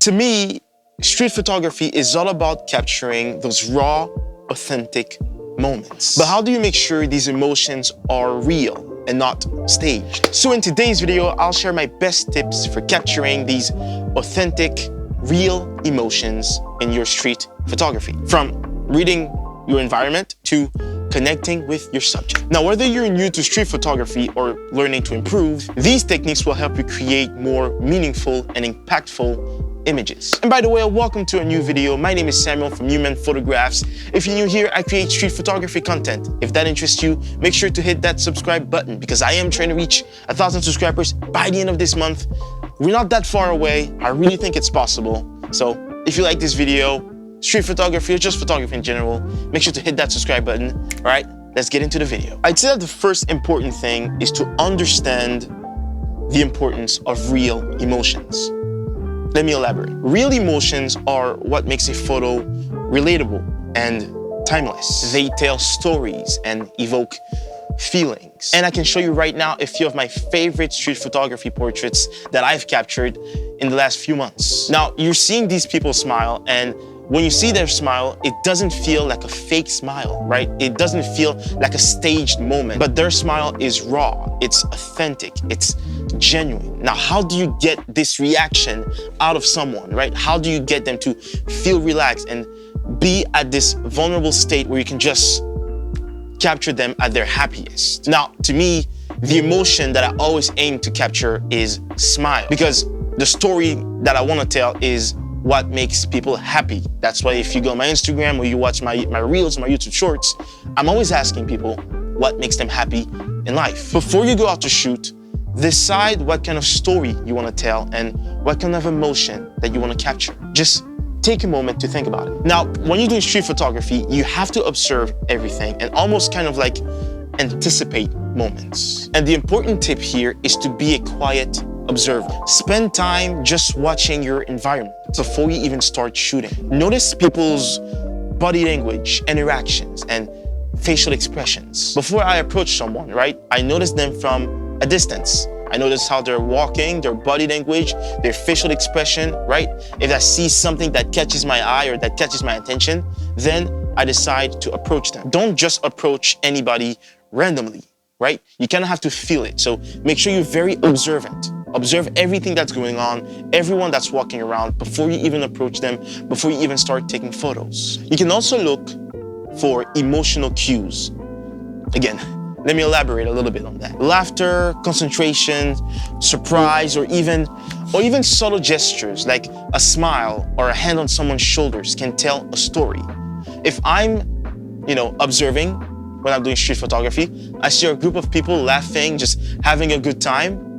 To me, street photography is all about capturing those raw, authentic moments. But how do you make sure these emotions are real and not staged? So in today's video, I'll share my best tips for capturing these authentic, real emotions in your street photography. From reading your environment to connecting with your subject. Now, whether you're new to street photography or learning to improve, these techniques will help you create more meaningful and impactful images. And by the way, welcome to a new video. My name is Samuel from Human Photographs. If you're new here, I create street photography content. If that interests you, make sure to hit that subscribe button because I am trying to reach 1,000 subscribers by the end of this month. We're not that far away. I really think it's possible. So if you like this video, street photography or just photography in general, make sure to hit that subscribe button. All right, let's get into the video. I'd say that the first important thing is to understand the importance of real emotions. Let me elaborate. Real emotions are what makes a photo relatable and timeless. They tell stories and evoke feelings. And I can show you right now a few of my favorite street photography portraits that I've captured in the last few months. Now, you're seeing these people smile, and when you see their smile, it doesn't feel like a fake smile, right? It doesn't feel like a staged moment, but their smile is raw, it's authentic, it's genuine. Now, how do you get this reaction out of someone, right? How do you get them to feel relaxed and be at this vulnerable state where you can just capture them at their happiest? Now, to me, the emotion that I always aim to capture is smile, because the story that I want to tell is what makes people happy. That's why if you go on my Instagram or you watch my reels, my YouTube shorts, I'm always asking people what makes them happy in life. Before you go out to shoot, decide what kind of story you want to tell and what kind of emotion that you want to capture. Just take a moment to think about it. Now, when you're doing street photography, you have to observe everything and almost kind of like anticipate moments. And the important tip here is to be a quiet observer. Spend time just watching your environment before you even start shooting. Notice people's body language, interactions, and facial expressions. Before I approach someone, right, I notice them from a distance. I notice how they're walking, their body language, their facial expression, right? If I see something that catches my eye or that catches my attention, then I decide to approach them. Don't just approach anybody randomly, right? You kind of have to feel it. So make sure you're very observant. Observe everything that's going on, everyone that's walking around before you even approach them, before you even start taking photos. You can also look for emotional cues. Again, let me elaborate a little bit on that. Laughter, concentration, surprise, or even subtle gestures like a smile or a hand on someone's shoulders can tell a story. If I'm, observing when I'm doing street photography, I see a group of people laughing, just having a good time,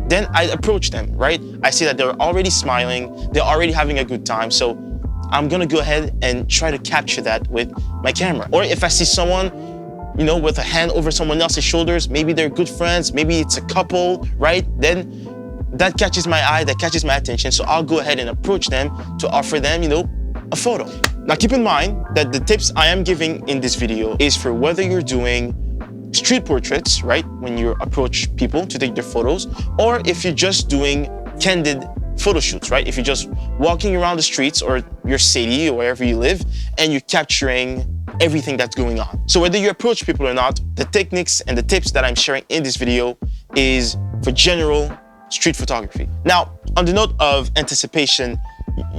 then I approach them, right? I see that they're already smiling, they're already having a good time, so I'm gonna go ahead and try to capture that with my camera. Or if I see someone, with a hand over someone else's shoulders, maybe they're good friends, maybe it's a couple, right? Then that catches my eye, that catches my attention, so I'll go ahead and approach them to offer them, a photo. Now keep in mind that the tips I am giving in this video is for whether you're doing street portraits, right, when you approach people to take their photos, or if you're just doing candid photo shoots, right? If you're just walking around the streets or your city or wherever you live and you're capturing everything that's going on. So whether you approach people or not, the techniques and the tips that I'm sharing in this video is for general street photography. Now, on the note of anticipation,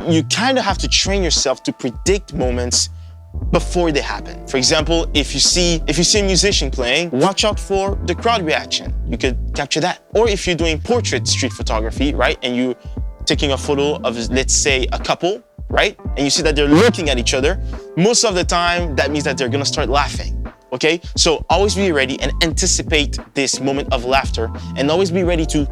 you kind of have to train yourself to predict moments before they happen. For example, if you see a musician playing, watch out for the crowd reaction. You could capture that. Or if you're doing portrait street photography, right, and you're taking a photo of, let's say, a couple, right, and you see that they're looking at each other, most of the time, that means that they're gonna start laughing, okay? So always be ready and anticipate this moment of laughter and always be ready to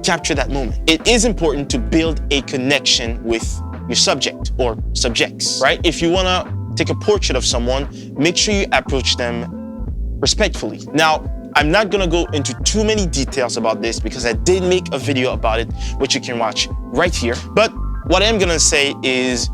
capture that moment. It is important to build a connection with your subject or subjects, right? If you wanna take a portrait of someone, make sure you approach them respectfully. Now, I'm not gonna go into too many details about this because I did make a video about it, which you can watch right here. But what I'm gonna say is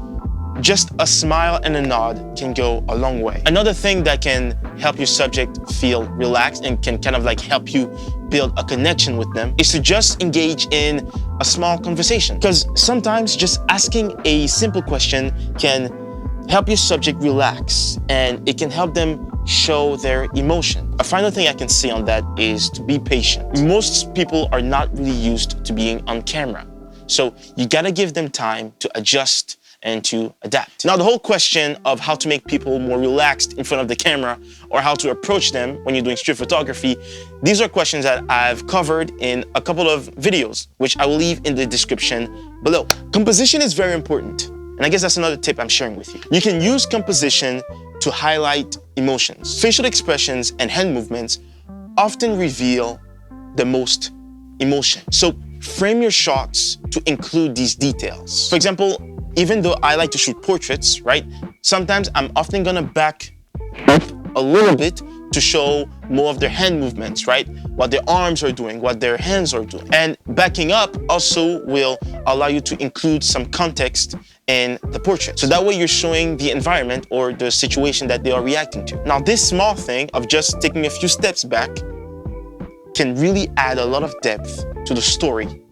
just a smile and a nod can go a long way. Another thing that can help your subject feel relaxed and can kind of like help you build a connection with them is to just engage in a small conversation. Because sometimes just asking a simple question can help your subject relax, and it can help them show their emotion. A final thing I can say on that is to be patient. Most people are not really used to being on camera. So you gotta give them time to adjust and to adapt. Now, the whole question of how to make people more relaxed in front of the camera or how to approach them when you're doing street photography, these are questions that I've covered in a couple of videos, which I will leave in the description below. Composition is very important. And I guess that's another tip I'm sharing with you. You can use composition to highlight emotions. Facial expressions and hand movements often reveal the most emotion. So frame your shots to include these details. For example, even though I like to shoot portraits, right? Sometimes I'm often gonna back up a little bit to show more of their hand movements, right? What their arms are doing, what their hands are doing. And backing up also will allow you to include some context in the portrait. So that way you're showing the environment or the situation that they are reacting to. Now, this small thing of just taking a few steps back can really add a lot of depth to the story,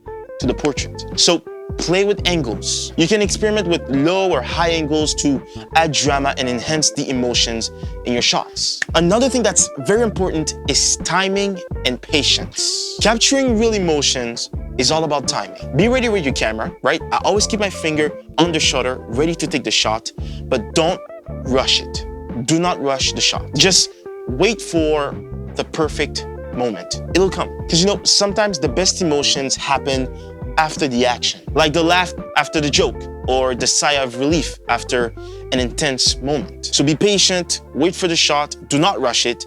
to the portrait. So play with angles. You can experiment with low or high angles to add drama and enhance the emotions in your shots. Another thing that's very important is timing and patience. Capturing real emotions is all about timing. Be ready with your camera, right? I always keep my finger on the shutter, ready to take the shot, but don't rush it. Do not rush the shot. Just wait for the perfect moment. It'll come. Because you know, sometimes the best emotions happen after the action, like the laugh after the joke or the sigh of relief after an intense moment. So be patient, wait for the shot, do not rush it.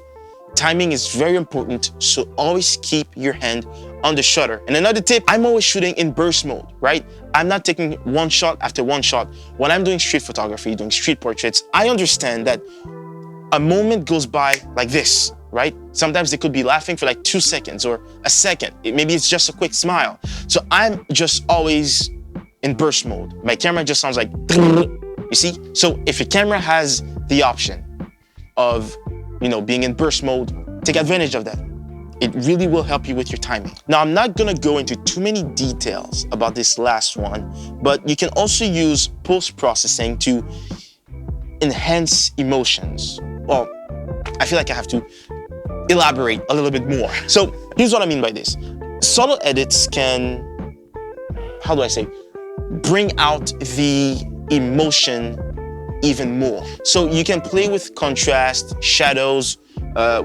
Timing is very important, so always keep your hand on the shutter. And another tip, I'm always shooting in burst mode, right? I'm not taking one shot after one shot. When I'm doing street photography, doing street portraits, I understand that a moment goes by like this, right? Sometimes they could be laughing for like 2 seconds or a second. Maybe it's just a quick smile. So I'm just always in burst mode. My camera just sounds like, you see? So if your camera has the option of, you know, being in burst mode, take advantage of that. It really will help you with your timing. Now, I'm not gonna go into too many details about this last one, but you can also use post-processing to enhance emotions. Well, I feel like I have to elaborate a little bit more. So here's what I mean by this. Subtle edits can, how do I say, bring out the emotion even more. So you can play with contrast, shadows,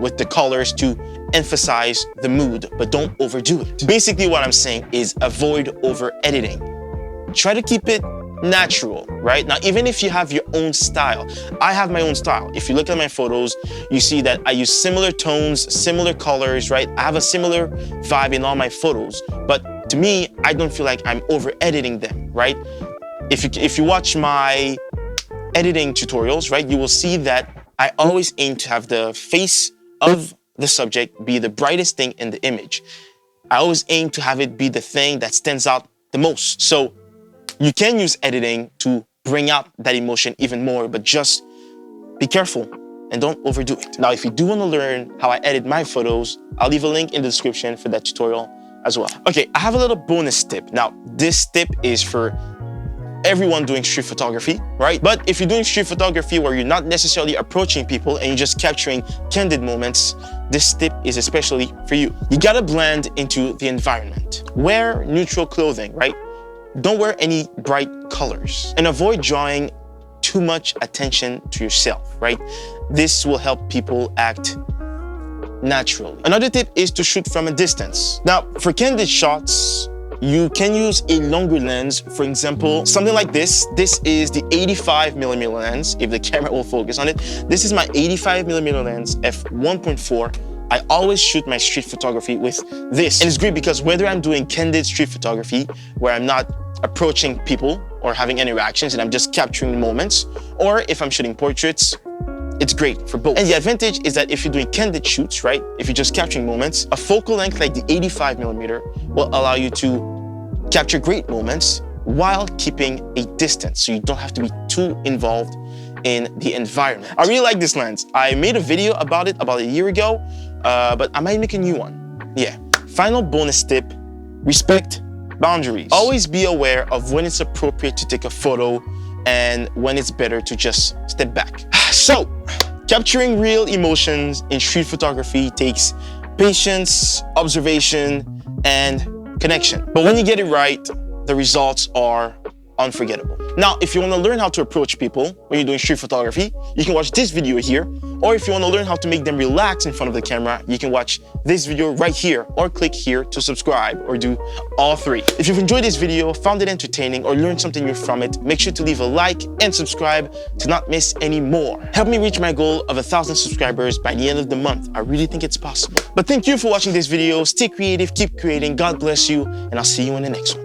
with the colors to emphasize the mood, but don't overdo it. Basically what I'm saying is avoid over editing. Try to keep it natural, right? Now, even if you have your own style, I have my own style. If you look at my photos, you see that I use similar tones, similar colors, right? I have a similar vibe in all my photos, but to me, I don't feel like I'm over editing them, right? If you watch my editing tutorials, right, you will see that I always aim to have the face of the subject be the brightest thing in the image. I always aim to have it be the thing that stands out the most. So you can use editing to bring out that emotion even more, but just be careful and don't overdo it. Now, if you do want to learn how I edit my photos, I'll leave a link in the description for that tutorial as well. Okay, I have a little bonus tip. Now, this tip is for everyone doing street photography, right? But if you're doing street photography where you're not necessarily approaching people and you're just capturing candid moments, this tip is especially for you. You gotta blend into the environment. Wear neutral clothing, right? Don't wear any bright colors and avoid drawing too much attention to yourself, right? This will help people act naturally. Another tip is to shoot from a distance. Now, for candid shots, you can use a longer lens. For example, something like this. This is the 85mm lens, if the camera will focus on it. This is my 85mm lens, f1.4. I always shoot my street photography with this. And it's great because whether I'm doing candid street photography, where I'm not approaching people or having any reactions and I'm just capturing moments, or if I'm shooting portraits, it's great for both. And the advantage is that if you're doing candid shoots, right, if you're just capturing moments, a focal length like the 85mm will allow you to capture great moments while keeping a distance, so you don't have to be too involved in the environment. I really like this lens. I made a video about it about a year ago, but I might make a new one. Yeah. Final bonus tip, respect boundaries. Always be aware of when it's appropriate to take a photo and when it's better to just step back. So, capturing real emotions in street photography takes patience, observation, and connection. But when you get it right, the results are unforgettable. Now, if you want to learn how to approach people when you're doing street photography, you can watch this video here. Or if you want to learn how to make them relax in front of the camera, you can watch this video right here or click here to subscribe, or do all three. If you've enjoyed this video, found it entertaining, or learned something new from it, make sure to leave a like and subscribe to not miss any more. Help me reach my goal of 1,000 subscribers by the end of the month. I really think it's possible. But thank you for watching this video. Stay creative, keep creating. God bless you, and I'll see you in the next one.